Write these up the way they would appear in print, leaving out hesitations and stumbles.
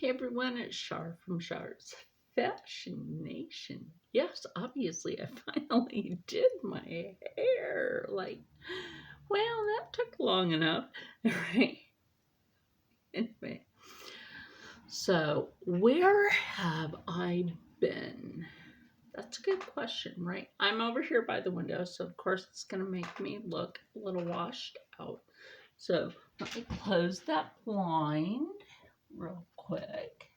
Hey everyone, it's Shar from Shar's Fashion Nation. Yes, obviously, I finally did my hair. Well, that took long enough, right? Anyway, so where have I been? That's a good question, right? I'm over here by the window, so of course it's going to make me look a little washed out. So let me close that blind real quick.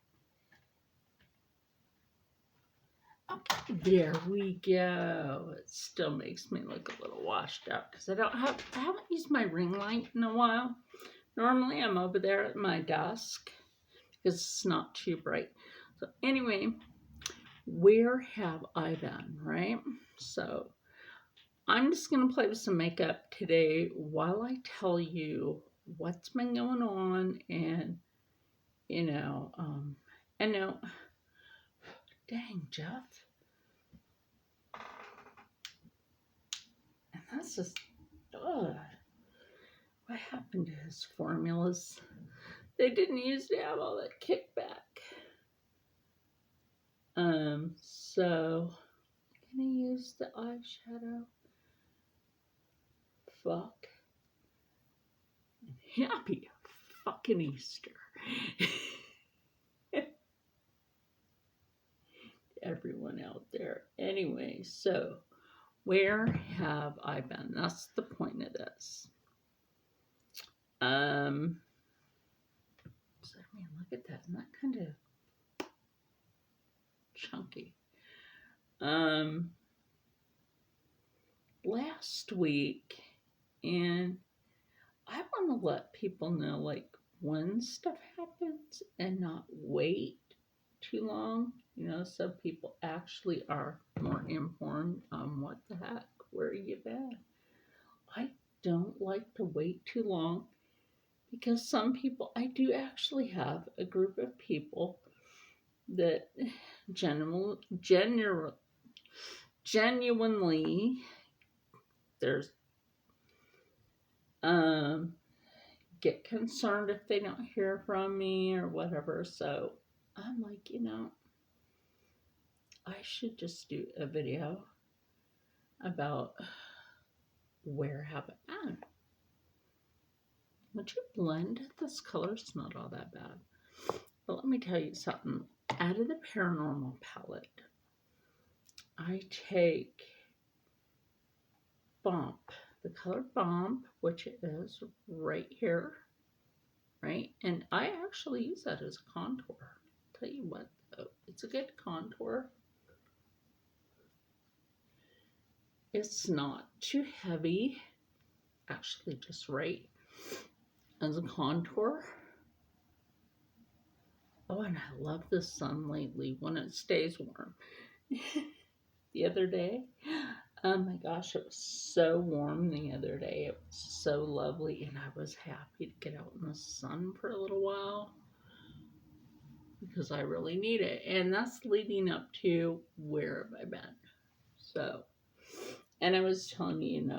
Okay, there we go. It still makes me look a little washed out because I haven't used my ring light in a while. Normally I'm over there at my desk because it's not too bright. So anyway, where have I been, right? So I'm just going to play with some makeup today while I tell you what's been going on and, and now, dang, Jeff. And that's just, ugh. What happened to his formulas? They didn't used to have all that kickback. So I'm gonna use the eyeshadow. Fuck. Happy fucking Easter. Everyone out there. Anyway, so where have I been? That's the point of this. So I mean, look at that. Isn't that kind of chunky? Last week, and I want to let people know like when stuff happens and not wait too long, so people actually are more informed on what the heck, where you been. I don't like to wait too long because some people, I do actually have a group of people that genuinely, there's get concerned if they don't hear from me or whatever. So I'm like, I should just do a video about where have I been. Would you blend? This color's not all that bad. But let me tell you something. Out of the Paranormal palette, I take Bump, the color Bump, which is right here, right? And I actually use that as a contour. I'll tell you what, though, it's a good contour. It's not too heavy, actually just right as a contour. Oh, and I love the sun lately when it stays warm. The other day, oh my gosh, it was so warm the other day. It was so lovely, and I was happy to get out in the sun for a little while because I really need it. And that's leading up to where have I been. So, and I was telling you,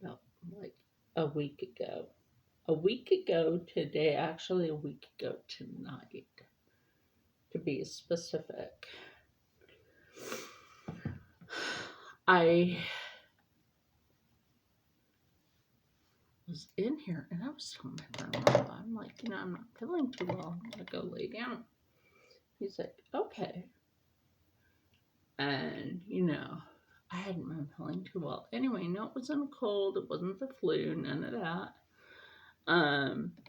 about like a week ago. A week ago today, actually a week ago tonight, to be specific, I was in here and I was telling my grandma, I'm like, I'm not feeling too well. I'm going to go lay down. He's like, okay. And, I hadn't been feeling too well. Anyway, no, it wasn't a cold. It wasn't the flu, none of that.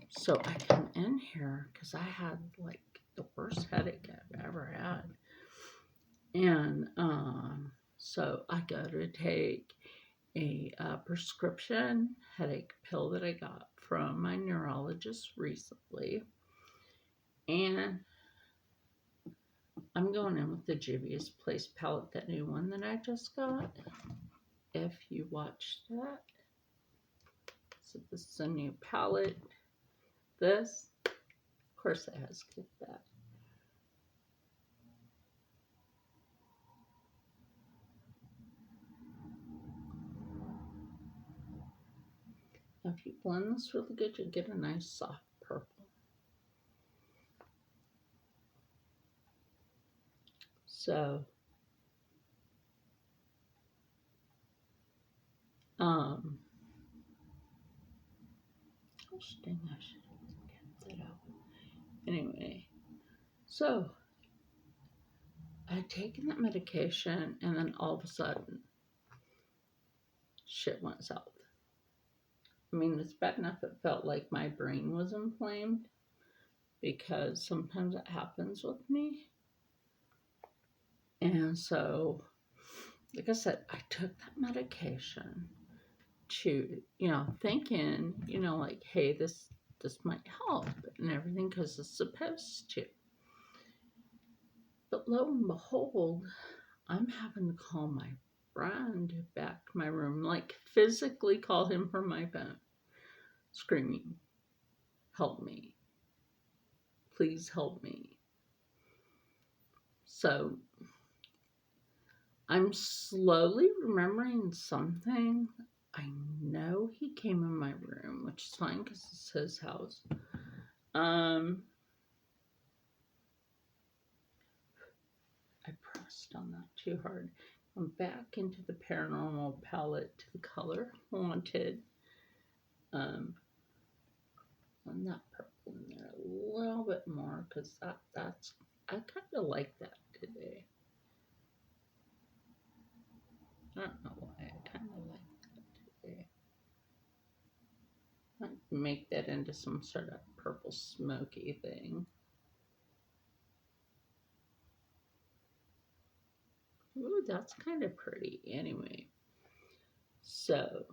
So I come in here because I had like the worst headache I've ever had. And so I go to take a prescription headache pill that I got from my neurologist recently. And I'm going in with the Juvia's Place palette, that new one that I just got. If you watched that. So this is a new palette. This, of course, it has kickback. Now, if you blend this really good, you'll get a nice soft purple. So, um, gosh dang, I should have kept that out. Anyway, so I'd taken that medication, and then all of a sudden, shit went south. I mean, it's bad enough it felt like my brain was inflamed because sometimes it happens with me. And so, like I said, I took that medication to, thinking, like, hey, this might help and everything because it's supposed to. But lo and behold, I'm having to call my friend back to my room, like physically call him from my phone, screaming, help me. Please help me. So I'm slowly remembering something. I know he came in my room, which is fine because it's his house. I pressed on that too hard. I'm back into the paranormal palette to the color haunted. And that purple in there a little bit more because that's I kind of like that today. I don't know why I kind of like that today. I might make that into some sort of purple smoky thing. Ooh, that's kind of pretty. Anyway, so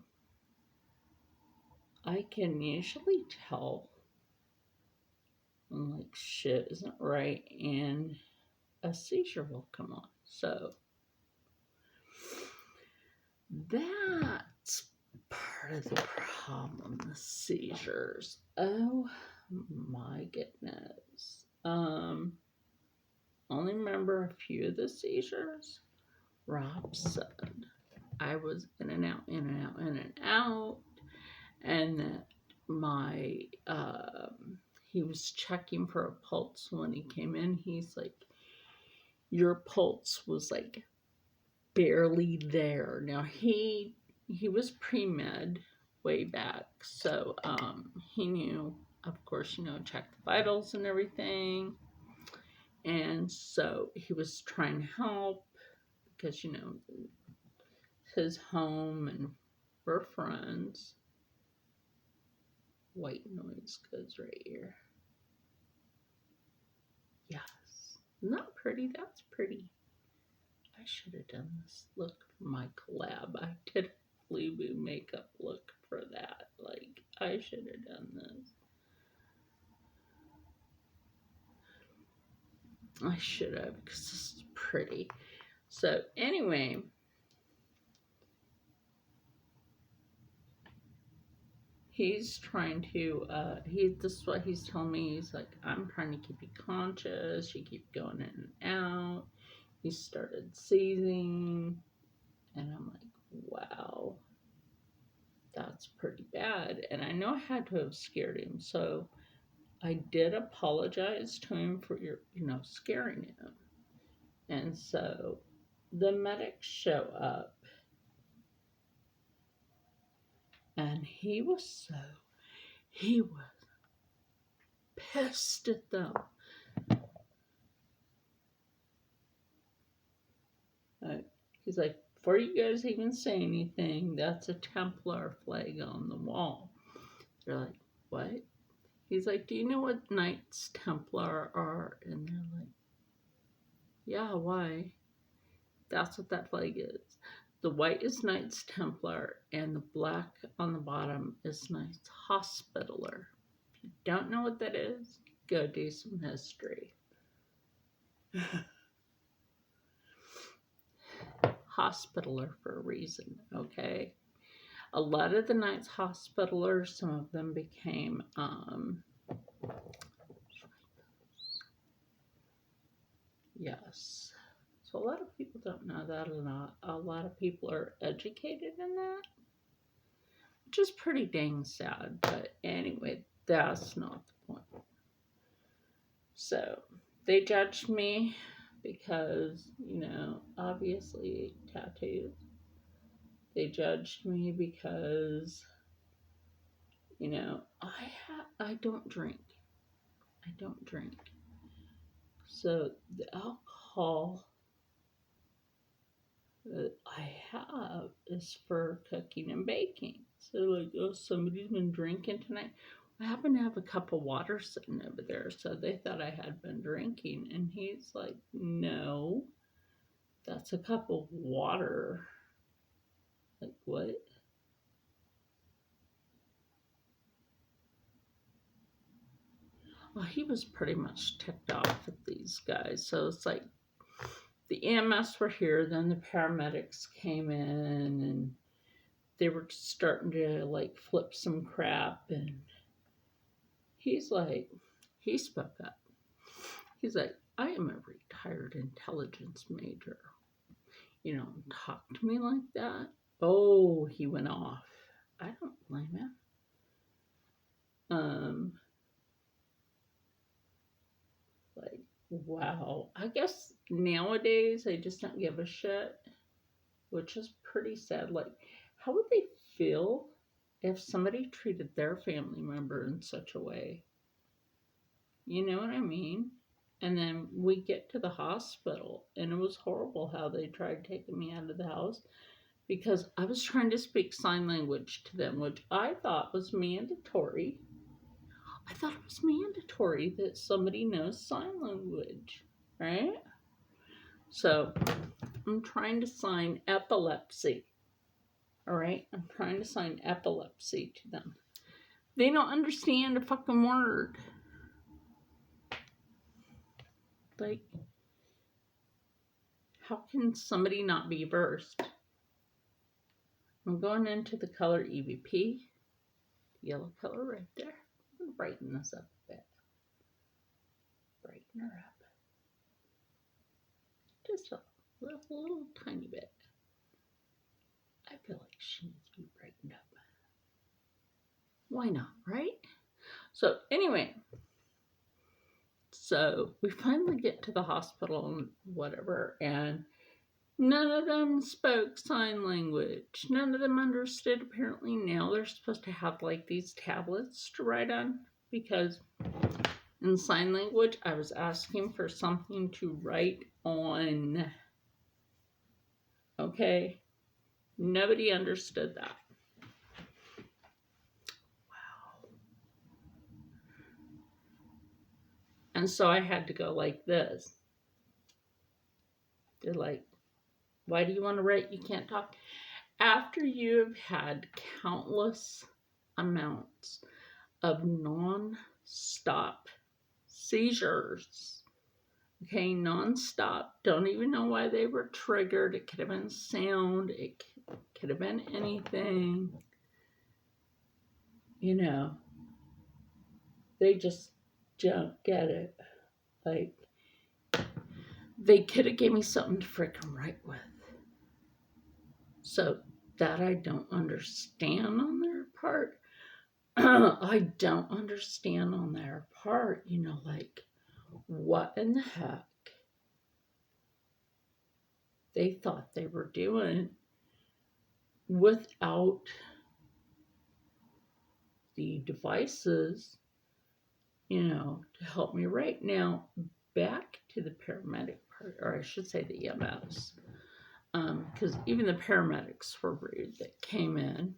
I can usually tell when like shit isn't right and a seizure will come on. So that's part of the problem, the seizures. Oh my goodness. Only remember a few of the seizures. Rob said I was in and out, in and out, in and out, and that my he was checking for a pulse when he came in. He's like, your pulse was like barely there. Now he was pre-med way back, so he knew, of course, check the vitals and everything. And so he was trying to help because his home and we're friends. White noise goes right here. Yes. Not pretty, that's pretty. I should have done this look for my collab. I did a Fleaboo makeup look for that. Like, I should have done this. I should have, because this is pretty. So, anyway, he's trying to, this is what he's telling me. He's like, I'm trying to keep you conscious. You keep going in and out. He started seizing. And I'm like, wow, that's pretty bad. And I know I had to have scared him. So I did apologize to him for scaring him. And so the medics show up. And he was pissed at them. He's like, before you guys even say anything, that's a Templar flag on the wall. They're like, what? He's like, do you know what Knights Templar are? And they're like, yeah, why? That's what that flag is. The white is Knights Templar, and the black on the bottom is Knights Hospitaller. If you don't know what that is, go do some history. Hospitaller for a reason, okay? A lot of the Knights Hospitallers, some of them became, yes. So a lot of people don't know that, and a lot of people are educated in that, which is pretty dang sad. But anyway, that's not the point. So they judged me because, obviously tattoos. They judged me because, I don't drink. I don't drink. So the alcohol that I have is for cooking and baking. So like, oh, somebody's been drinking tonight. I happen to have a cup of water sitting over there, so they thought I had been drinking. And he's like, no, that's a cup of water. Like, what? Well, he was pretty much ticked off at these guys. So it's like the EMS were here, then the paramedics came in, and they were starting to like flip some crap. And he's like, he spoke up. He's like, I am a retired intelligence major. Talk to me like that. Oh, he went off. I don't blame him. Like, wow. I guess nowadays I just don't give a shit, which is pretty sad. Like, how would they feel if somebody treated their family member in such a way? You know what I mean? And then we get to the hospital, and it was horrible how they tried taking me out of the house because I was trying to speak sign language to them, which I thought was mandatory. I thought it was mandatory that somebody knows sign language, right? So I'm trying to sign epilepsy. All right? I'm trying to sign epilepsy to them. They don't understand a fucking word. Like, how can somebody not be versed? I'm going into the color EVP, yellow color right there. I'm going to brighten this up a bit. Brighten her up. Just a little tiny bit. I feel like she needs to be brightened up. Why not, right? So anyway, so we finally get to the hospital and whatever, and none of them spoke sign language. None of them understood. Apparently now they're supposed to have like these tablets to write on, because in sign language I was asking for something to write on. Okay? Nobody understood that. Wow. And so I had to go like this. They're like, why do you want to write? You can't talk. After you've had countless amounts of non-stop seizures, okay, non-stop, don't even know why they were triggered. It could have been sound, it could have been anything, they just don't get it. Like, they could have gave me something to freaking write with. So that I don't understand on their part. I don't understand on their part, like, what in the heck they thought they were doing without the devices, to help me write. Now, back to the paramedic part, or I should say the EMS, because even the paramedics were rude that came in,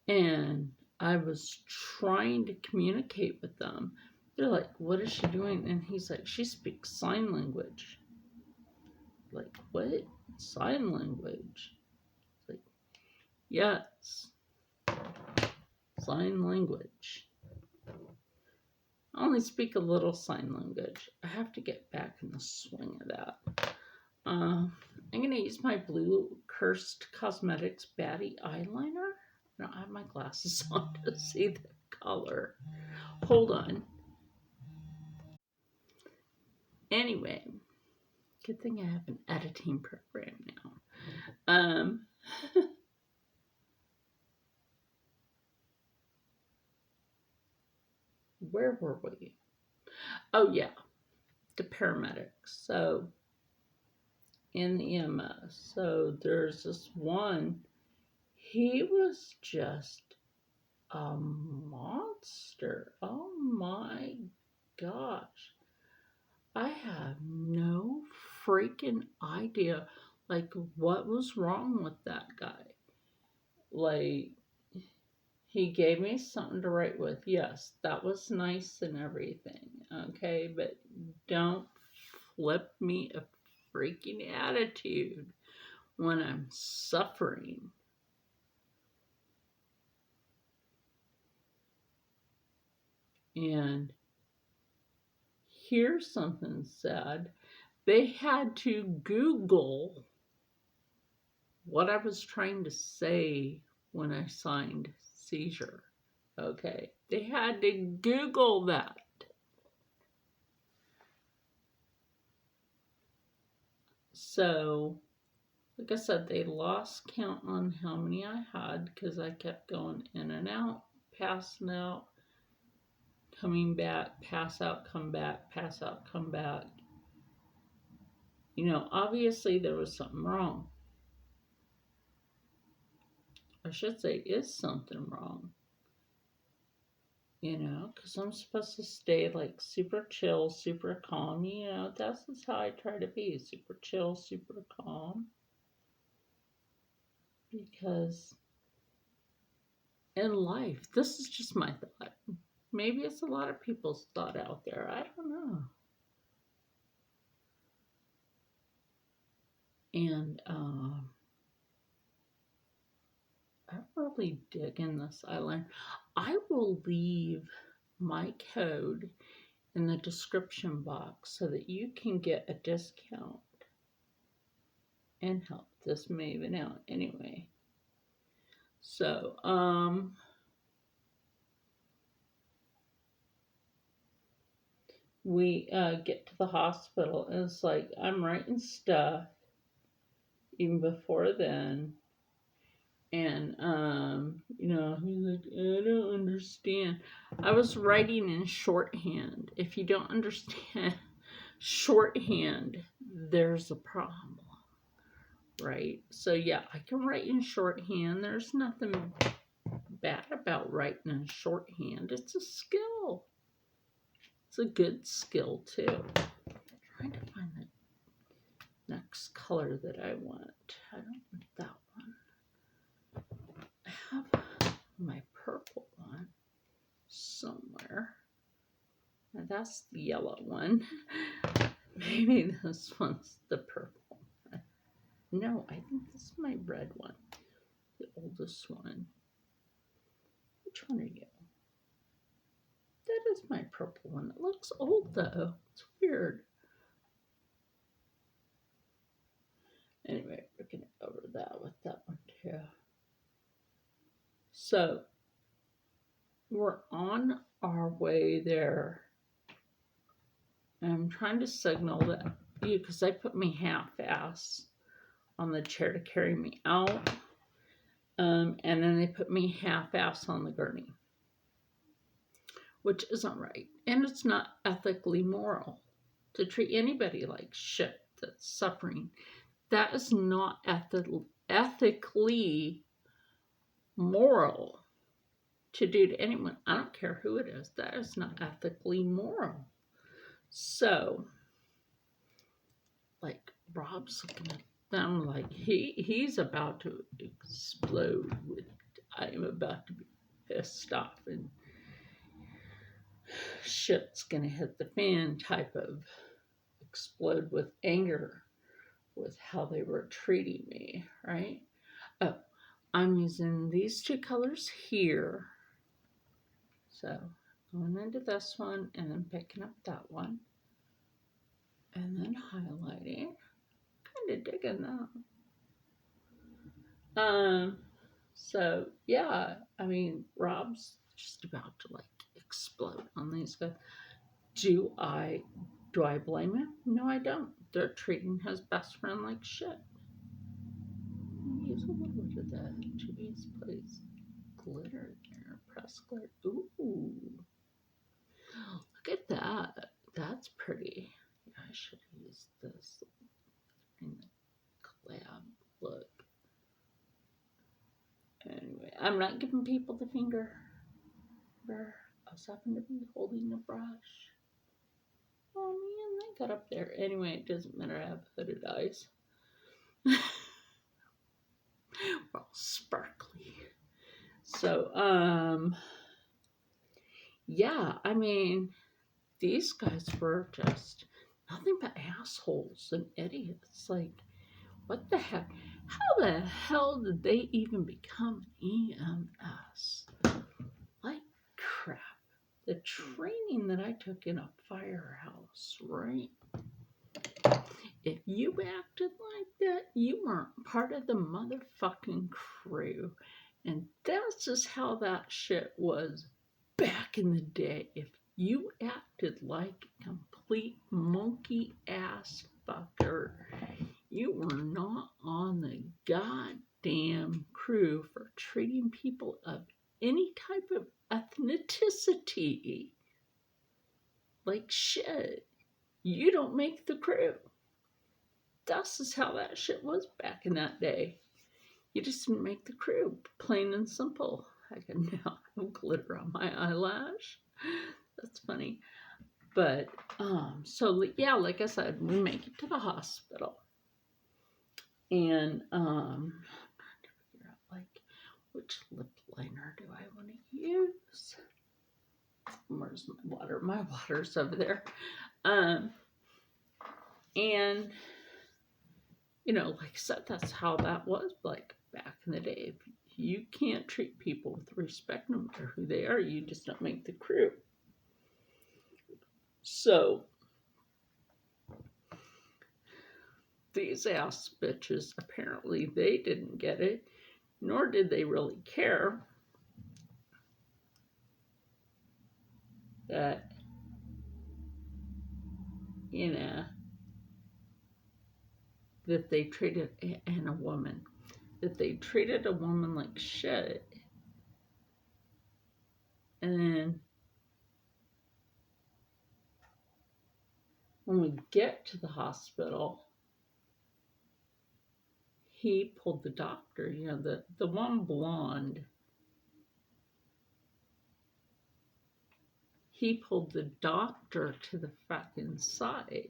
and I was trying to communicate with them. They're like, what is she doing? And he's like, she speaks sign language. Like, what? Sign language? Like, yes. Sign language. I only speak a little sign language. I have to get back in the swing of that. I'm going to use my blue Cursed Cosmetics Baddie eyeliner. I don't have my glasses on to see the color. Hold on. Anyway, good thing I have an editing program now. Where were we? Oh, yeah. the paramedics. So in the EMS. So there's this one, he was just a monster. Oh my gosh. I have no freaking idea like what was wrong with that guy. Like he gave me something to write with. Yes, that was nice and everything. Okay, but don't flip me a freaking attitude when I'm suffering. And here's something sad. They had to Google what I was trying to say when I signed seizure. Okay, they had to Google that. So, like I said, they lost count on how many I had because I kept going in and out, passing out, coming back, pass out, come back, pass out, come back. You know, obviously there was something wrong. I should say, is something wrong. You know, because I'm supposed to stay like super chill, super calm. You know, that's just how I try to be, super chill, super calm. Because in life, this is just my thought. Maybe it's a lot of people's thought out there. I don't know. And I'm really digging this island. I will leave my code in the description box so that you can get a discount and help this maven out anyway. So, we get to the hospital and it's like I'm writing stuff even before then. And, you know, he's like, I don't understand. I was writing in shorthand. If you don't understand shorthand, there's a problem, right? So, yeah, I can write in shorthand. There's nothing bad about writing in shorthand. It's a skill. It's a good skill, too. I'm trying to find the next color that I want. I don't want that one. I have my purple one somewhere. Now that's the yellow one. Maybe this one's the purple. No, I think this is my red one. The oldest one. Which one are you? That is my purple one. It looks old though. It's weird. Anyway, we're going to go over that with that one too. So, we're on our way there. I'm trying to signal that you, because I put me half-ass on the chair to carry me out. And then they put me half-ass on the gurney, which isn't right. And it's not ethically moral to treat anybody like shit that's suffering. That is not ethically moral to do to anyone. I don't care who it is. That is not ethically moral. So, like, Rob's looking at them like he's about to explode with, I'm about to be pissed off and shit's gonna hit the fan type of explode with anger with how they were treating me, right? Oh, I'm using these two colors here. So going into this one and then picking up that one and then highlighting. Kind of digging that. So yeah, I mean, Rob's just about to like explode on these guys. Do I blame him? No, I don't. They're treating his best friend like shit. Use a little bit of that. Jeez, please. Glitter there. Press glitter. Ooh. Look at that. That's pretty. this kind of collab look. Anyway, I'm not giving people the finger. I was happened to be holding the brush. Oh man, that got up there. Anyway, it doesn't matter. I have hooded eyes. We're all sparkly. So, yeah, I mean, these guys were just nothing but assholes and idiots. Like, what the heck? How the hell did they even become EMS? Like crap. The training that I took in a firehouse, right? If you acted like that, you weren't part of the motherfucking crew. And that's just how that shit was back in the day. If you acted like a complete monkey ass fucker, you were not on the goddamn crew for treating people of any type of ethnicity like shit. You don't make the crew. That's just how that shit was back in that day. You just didn't make the crew, plain and simple. I can now have glitter on my eyelash. That's funny. But, so yeah, like I said, we make it to the hospital. And, I'm trying to figure out, like, which lip liner do I want to use? Where's my water? My water's over there. And, you know, like I said, that's how that was, like, back in the day. If you can't treat people with respect, no matter who they are, you just don't make the crew. So, these ass bitches, apparently they didn't get it, nor did they really care that, you know, that they treated, and a woman, that they treated a woman like shit. And then when we get to the hospital, he pulled the doctor, you know, the one blonde, he pulled the doctor to the fucking side.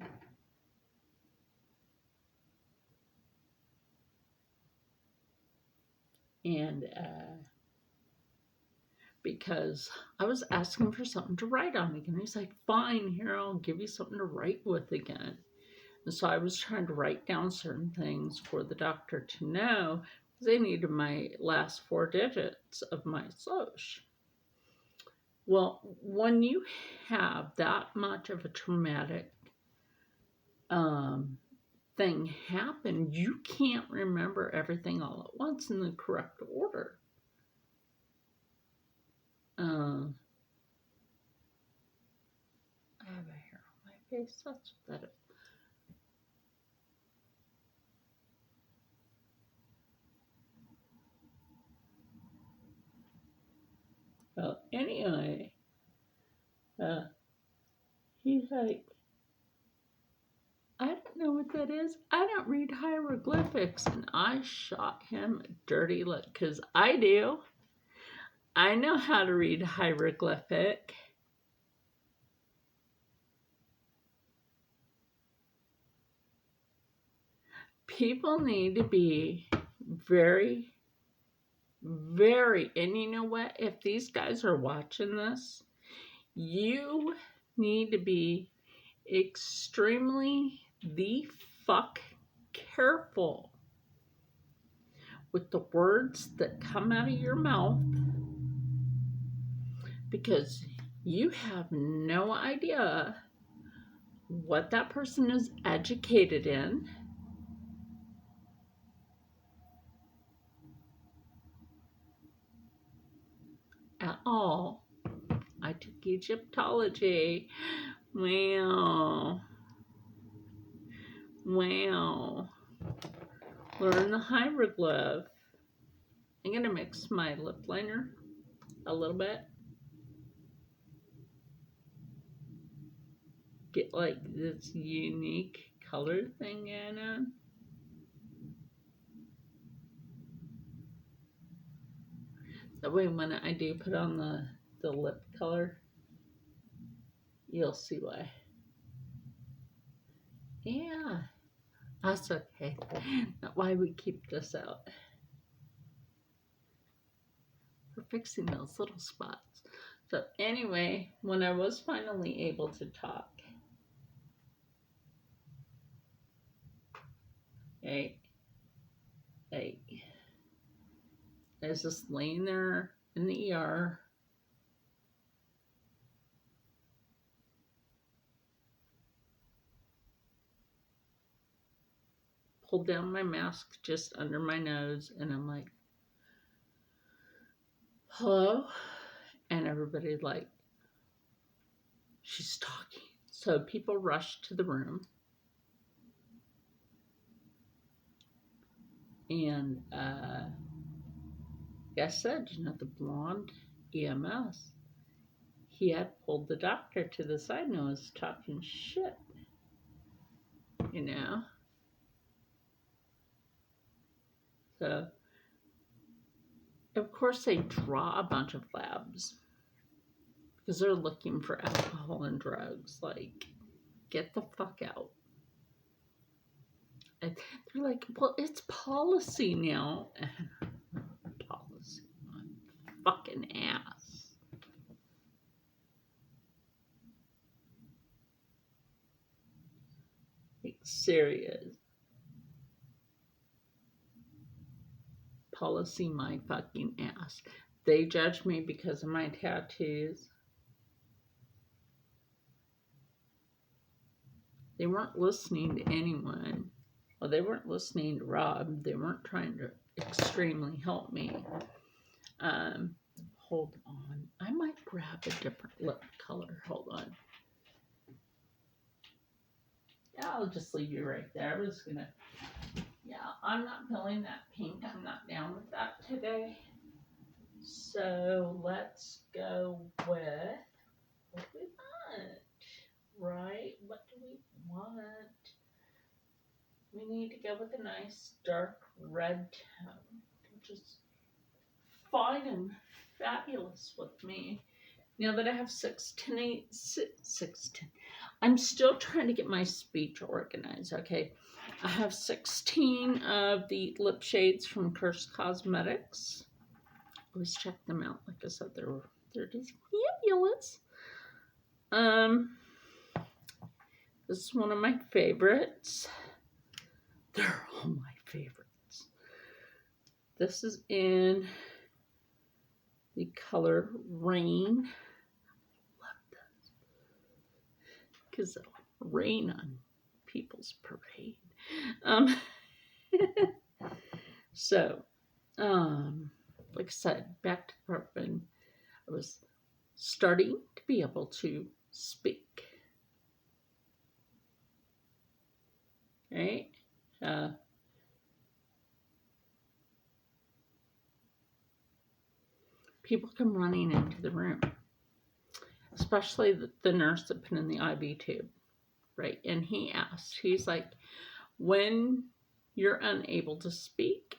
And, because I was asking for something to write on again. He's like, fine, here, I'll give you something to write with again. And so I was trying to write down certain things for the doctor to know, because they needed my last 4 digits of my social. Well, when you have that much of a traumatic thing happen, you can't remember everything all at once in the correct order. I have a hair on my face. That's what that is. Well, anyway, he's like, I don't know what that is. I don't read hieroglyphics. And I shot him a dirty look, because I do. I know how to read hieroglyphic. People need to be very, very, and you know what? If these guys are watching this, you need to be extremely the fuck careful with the words that come out of your mouth, because you have no idea what that person is educated in, at all. I took Egyptology. Wow. Learn the hieroglyph. I'm going to mix my lip liner a little bit. Get like this unique color thing, Anna. That way when I do put on the lip color, you'll see why. Yeah, that's okay. Not why we keep this out. We're fixing those little spots. So anyway, when I was finally able to talk, hey, hey, I was just laying there in the ER. Pulled down my mask just under my nose, and I'm like, hello? And everybody like, she's talking. So people rushed to the room. And like I said, the blonde EMS, he had pulled the doctor to the side and was talking shit, So, of course, they draw a bunch of labs because they're looking for alcohol and drugs. Like, get the fuck out. And they're like, well, it's policy now. Policy, my fucking ass. Like, serious. Policy, my fucking ass. They judge me because of my tattoos. They weren't listening to anyone. Well, they weren't listening to Rob. They weren't trying to extremely help me. Hold on. I might grab a different lip color. Hold on. Yeah, I'll just leave you right there. I was gonna. Yeah, I'm not feeling that pink. I'm not down with that today. So let's go with what we want. Right? What do we want? We need to go with a nice dark red tone, which is fine and fabulous with me. Now that I have 16, I'm still trying to get my speech organized, okay? I have 16 of the lip shades from Curse Cosmetics. Always check them out. Like I said, they're just fabulous. This is one of my favorites. They're all my favorites. This is in the color Rain. Love this. Because it'll rain on people's parade. So, like I said, back to the part when I was starting to be able to speak. Right? People come running into the room, especially the nurse that put in the IV tube, right? And he asked, he's like, when you're unable to speak,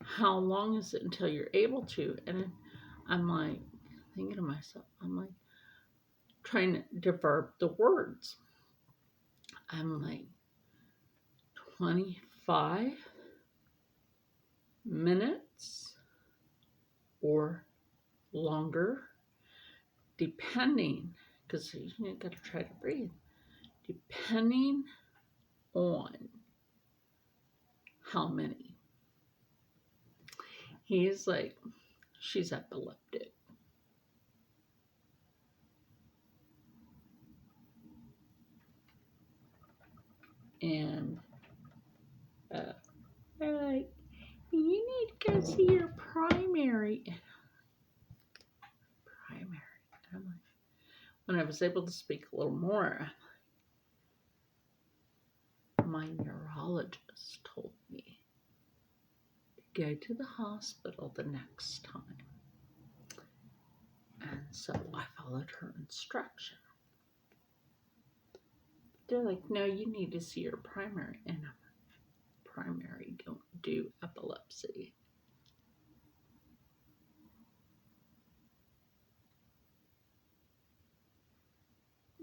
how long is it until you're able to? And I'm like, thinking to myself, I'm like, trying to divert the words. I'm like, 25 minutes or longer, depending, because you got to try to breathe, depending on how many. He's like, she's epileptic. And they're like, you need to go see your primary. And I'm like, when I was able to speak a little more, my neurologist told me to go to the hospital the next time. And so I followed her instruction. they're like, no, you need to see your primary. And I'm like, primary don't do epilepsy.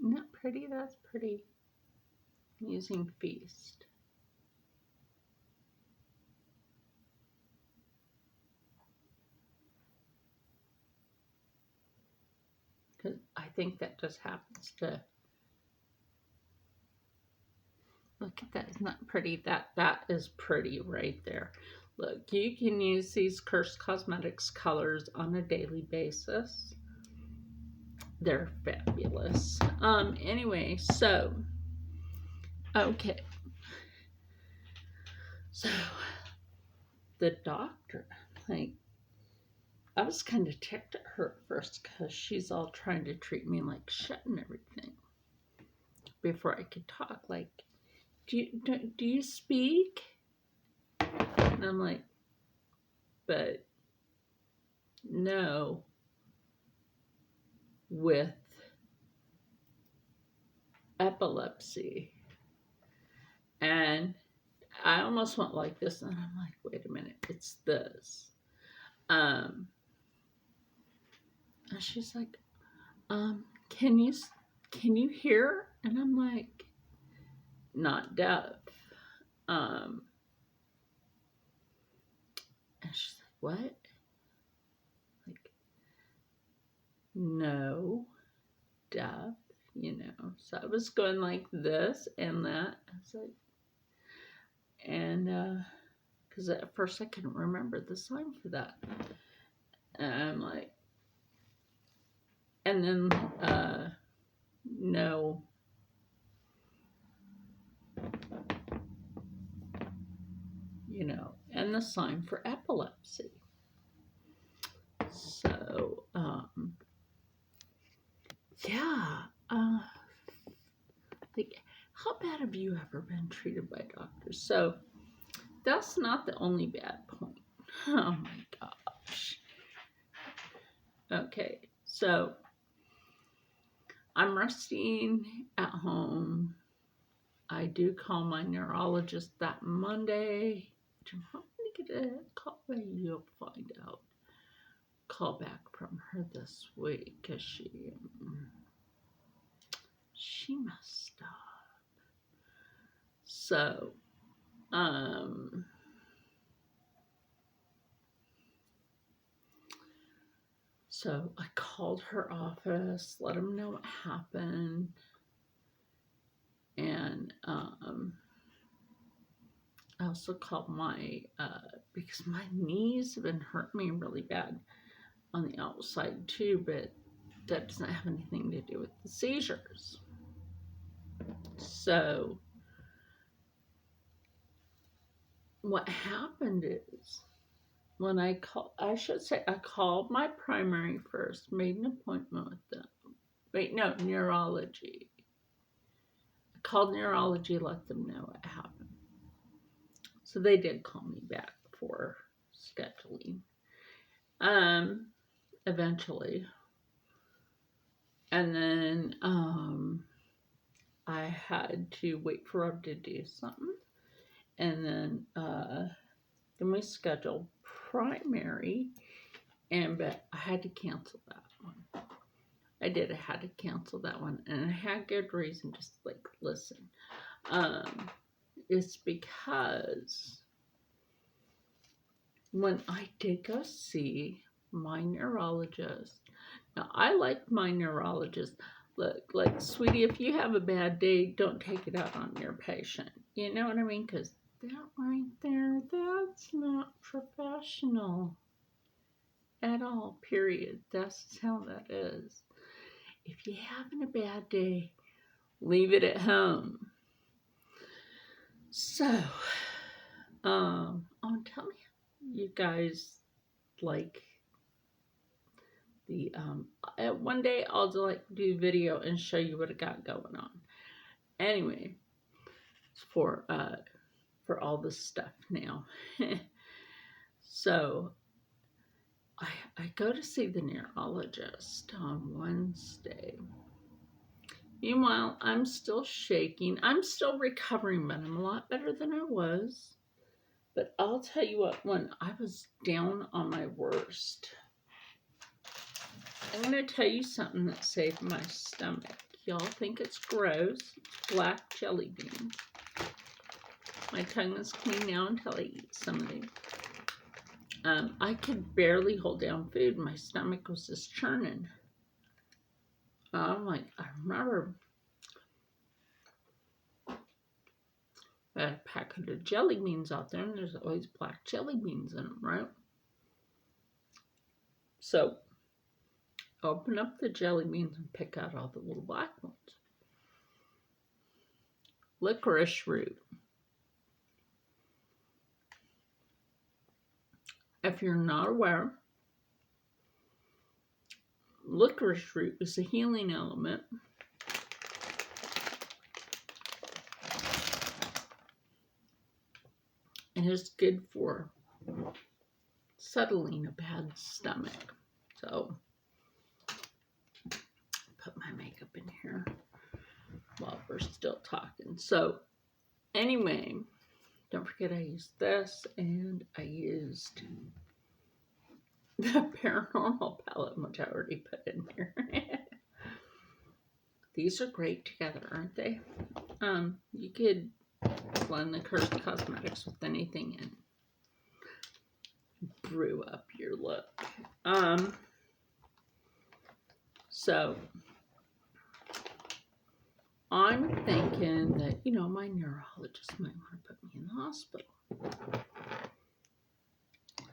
Isn't that pretty? That's pretty. I'm using Feast. Because I think that just happens to. Look at that. Isn't that pretty? That is pretty right there. Look, you can use these Curse Cosmetics colors on a daily basis. They're fabulous. Anyway, so okay. So the doctor, like, I was kind of ticked at her at first because she's all trying to treat me like shit and everything before I could talk. Like, do you speak? And I'm like, but no, with epilepsy. And I almost went like this, and I'm like, wait a minute, it's this. And she's like, can you hear? And I'm like, not deaf. And she's like, what? Like, no, deaf, So I was going like this and that. I was like, and because at first I couldn't remember the sign for that. And I'm like, and then no. And the sign for epilepsy. So, yeah. Like, how bad have you ever been treated by doctors? So, that's not the only bad point. Oh my gosh. Okay, so I'm resting at home. I do call my neurologist that Monday. I'm hoping to get a call back. You'll find out. Call back from her this week because she messed up. So, so I called her office, let them know what happened, and I also called because my knees have been hurting me really bad on the outside too, but that doesn't have anything to do with the seizures. So what happened is when I called my primary first, made an appointment with them. Wait, no, neurology. I called neurology, let them know what happened. So they did call me back for scheduling. Eventually. And then I had to wait for them to do something. And then we scheduled primary, but I had to cancel that one. I had to cancel that one, and I had good reason. Just like, listen, it's because when I did go see my neurologist, now I like my neurologist. Look, like, sweetie, if you have a bad day, don't take it out on your patient. You know what I mean? Because that right there, that's not professional at all, period. That's how that is. If you're having a bad day, leave it at home. So, tell me, you guys like the one day I'll do video and show you what I got going on. Anyway, for all this stuff now. So I go to see the neurologist on Wednesday, Meanwhile, I'm still shaking. I'm still recovering, but I'm a lot better than I was. But I'll tell you what, when I was down on my worst, I'm going to tell you something that saved my stomach. Y'all think it's gross. Black jelly beans. My tongue is clean now until I eat some of these. I could barely hold down food. My stomach was just churning. I'm like, I remember I had a packet of jelly beans out there, and there's always black jelly beans in them, right? So, open up the jelly beans and pick out all the little black ones. Licorice root. If you're not aware, licorice root is a healing element. And it's good for settling a bad stomach. So, put my makeup in here while we're still talking. So, anyway, don't forget I used this, and I used the paranormal palette, which I already put in here. These are great together, aren't they? You could blend the Cursed Cosmetics with anything and brew up your look. So I'm thinking that, my neurologist might want to put me in the hospital.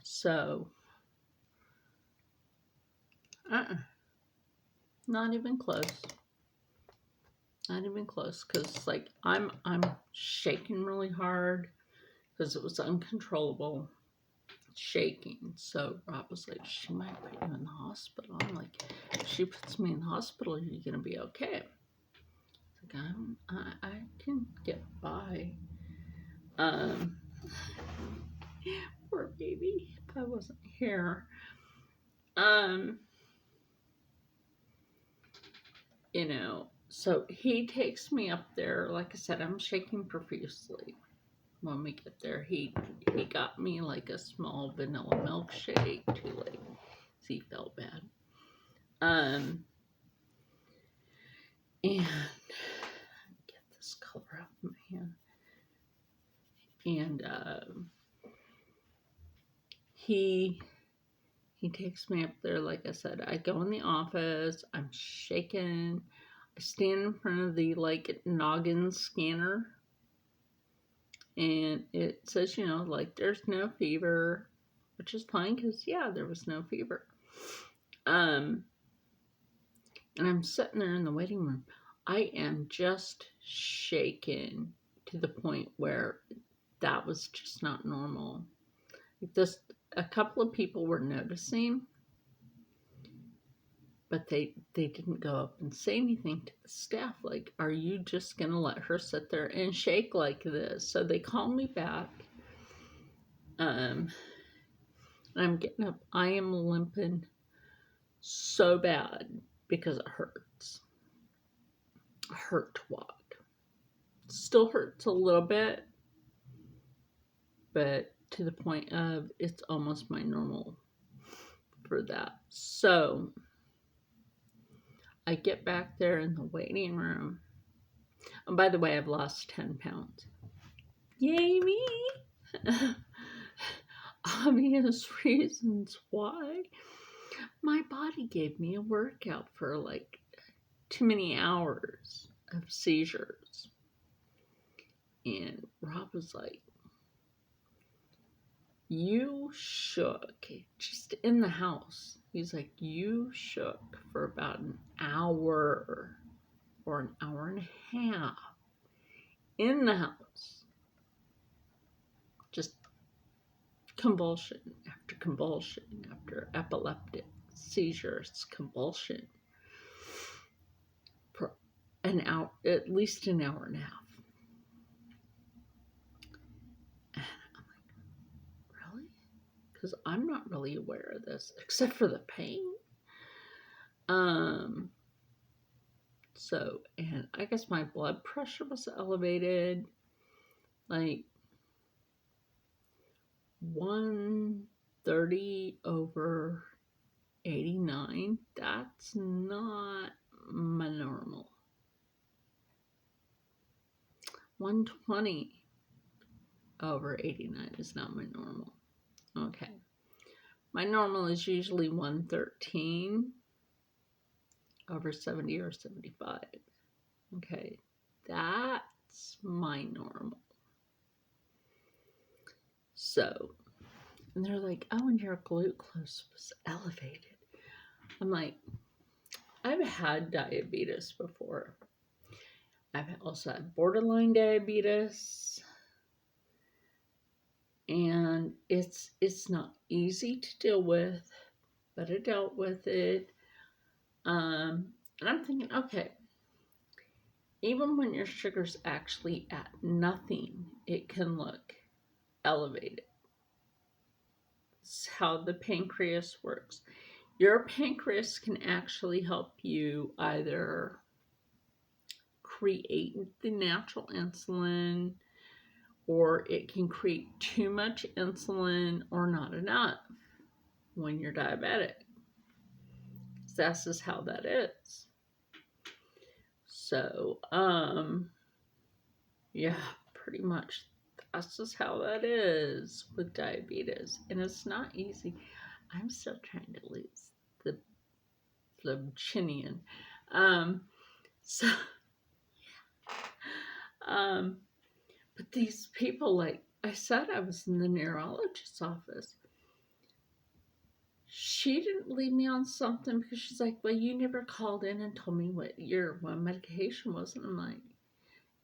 So, not even close. Not even close, because like I'm shaking really hard because it was uncontrollable shaking. So Rob was like, she might put you in the hospital. I'm like, if she puts me in the hospital, are you gonna be okay? Like, I can get by. Poor baby, if I wasn't here. So he takes me up there. Like I said, I'm shaking profusely. When we get there, he got me like a small vanilla milkshake to like, see, he felt bad. And get this color out of my hand. And he takes me up there. Like I said, I go in the office. I'm shaking. I stand in front of the like noggin scanner, and it says, like there's no fever, which is fine because there was no fever. And I'm sitting there in the waiting room. I am just shaken to the point where that was just not normal. A couple of people were noticing, but they didn't go up and say anything to the staff. Like, are you just going to let her sit there and shake like this? So they called me back. I'm getting up. I am limping so bad because it hurts. It hurt to walk. Still hurts a little bit, but to the point of it's almost my normal for that. So I get back there in the waiting room. And by the way, I've lost 10 pounds. Yay me! Obvious reasons why. My body gave me a workout for like too many hours of seizures. And Rob was like, you shook just in the house. He's like, you shook for about an hour or an hour and a half in the house. Just convulsion after epileptic seizures, convulsion for an hour, at least an hour and a half. And I'm like, really? Because I'm not really aware of this, except for the pain. So, and I guess my blood pressure was elevated, like 130 over 89. That's not my normal. 120 over 89 is not my normal. Okay. My normal is usually 113 over 70 or 75. Okay. That's my normal. So, and they're like, oh, and your glucose was elevated. I'm like, I've had diabetes before. I've also had borderline diabetes. And it's not easy to deal with, but I dealt with it. And I'm thinking, okay, even when your sugar's actually at nothing, it can look elevated. It's how the pancreas works. Your pancreas can actually help you either create the natural insulin, or it can create too much insulin or not enough when you're diabetic. That's just how that is. So, yeah, pretty much that's just how that is with diabetes. And it's not easy. I'm still trying to lose the Flebchinian. So, but these people, like I said, I was in the neurologist's office. She didn't leave me on something because she's like, well, you never called in and told me what your medication was. And I'm like,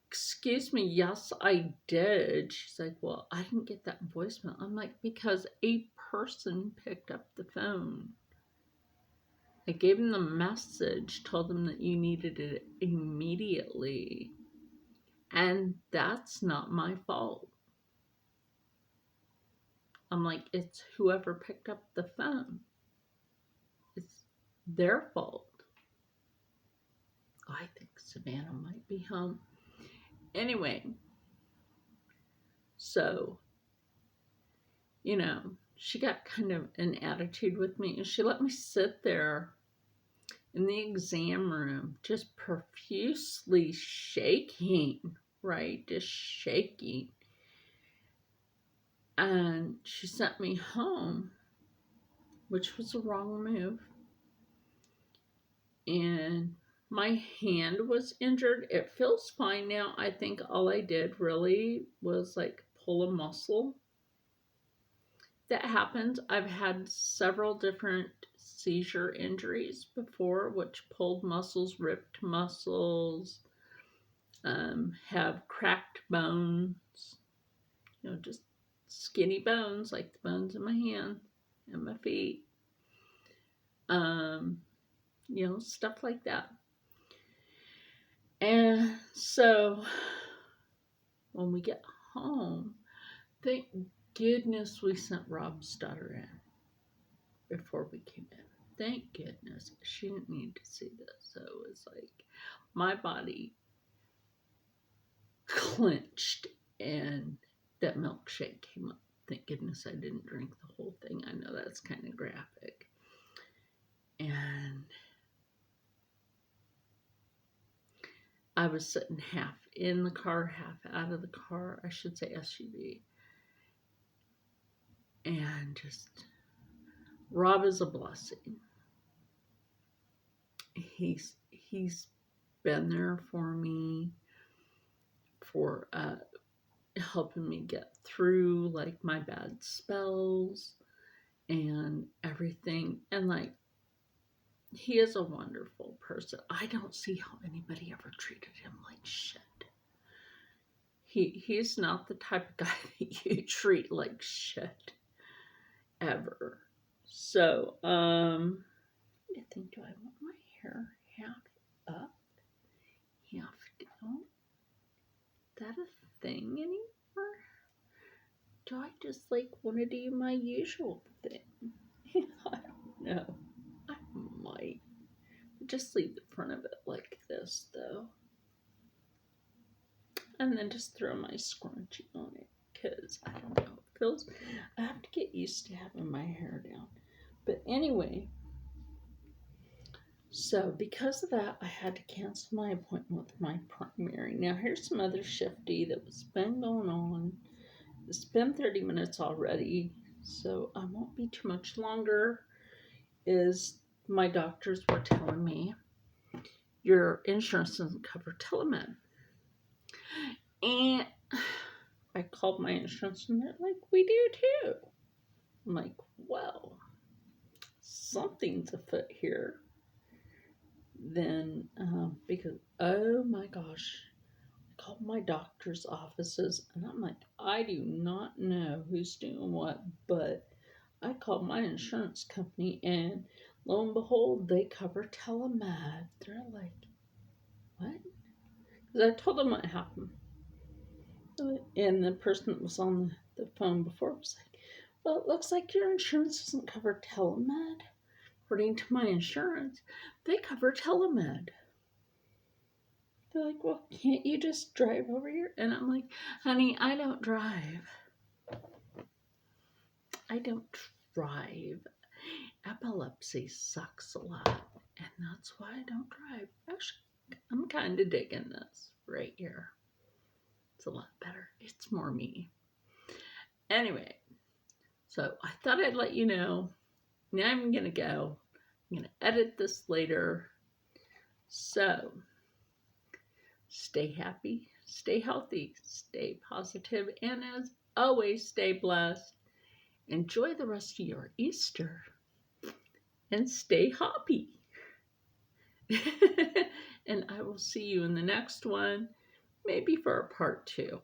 excuse me, yes, I did. She's like, well, I didn't get that voicemail. I'm like, because a person picked up the phone. I gave them the message, told them that you needed it immediately. And that's not my fault. I'm like, it's whoever picked up the phone. It's their fault. I think Savannah might be home. Anyway, so, you know, she got kind of an attitude with me, and she let me sit there in the exam room just profusely shaking, right? Just shaking. And she sent me home, which was a wrong move. And my hand was injured. It feels fine now. I think all I did really was like pull a muscle. That happens. I've had several different seizure injuries before, which pulled muscles, ripped muscles, have cracked bones, just skinny bones like the bones in my hand and my feet, stuff like that. And so when we get home, thank goodness we sent Rob's daughter in before we came in. Thank goodness. She didn't need to see this. So it was like my body clenched and that milkshake came up. Thank goodness I didn't drink the whole thing. I know that's kind of graphic. And I was sitting half in the car, half out of the car. I should say SUV. And just, Rob is a blessing. He's been there for me, for helping me get through like my bad spells and everything. And like, he is a wonderful person. I don't see how anybody ever treated him like shit. He's not the type of guy that you treat like shit ever. So, I think, do I want my hair half up, half down? Is that a thing anymore? Do I just like want to do my usual thing? I don't know. I might just leave the front of it like this. this though. And then just throw my scrunchie on it because I don't know. It feels, I have to get used to having my hair down. But anyway, so because of that, I had to cancel my appointment with my primary. Now here's some other shifty that was been going on. It's been 30 minutes already, so I won't be too much longer. Is my doctors were telling me your insurance doesn't cover telemed. And I called my insurance and they're like, we do too. I'm like, well, something's afoot here. Then, because, oh my gosh, I called my doctor's offices and I'm like, I do not know who's doing what, but I called my insurance company and lo and behold, they cover telemed. They're like, what? Because I told them what happened. And the person that was on the phone before was like, well, it looks like your insurance doesn't cover telemed. According to my insurance, they cover telemed. They're like, well, can't you just drive over here? And I'm like, honey, I don't drive. I don't drive. Epilepsy sucks a lot, and that's why I don't drive. Actually, I'm kind of digging this right here. It's a lot better. It's more me. Anyway, so I thought I'd let you know. Now I'm going to go. I'm going to edit this later. So, stay happy, stay healthy, stay positive, and as always, stay blessed. Enjoy the rest of your Easter, and stay hoppy. And I will see you in the next one, maybe for a part 2.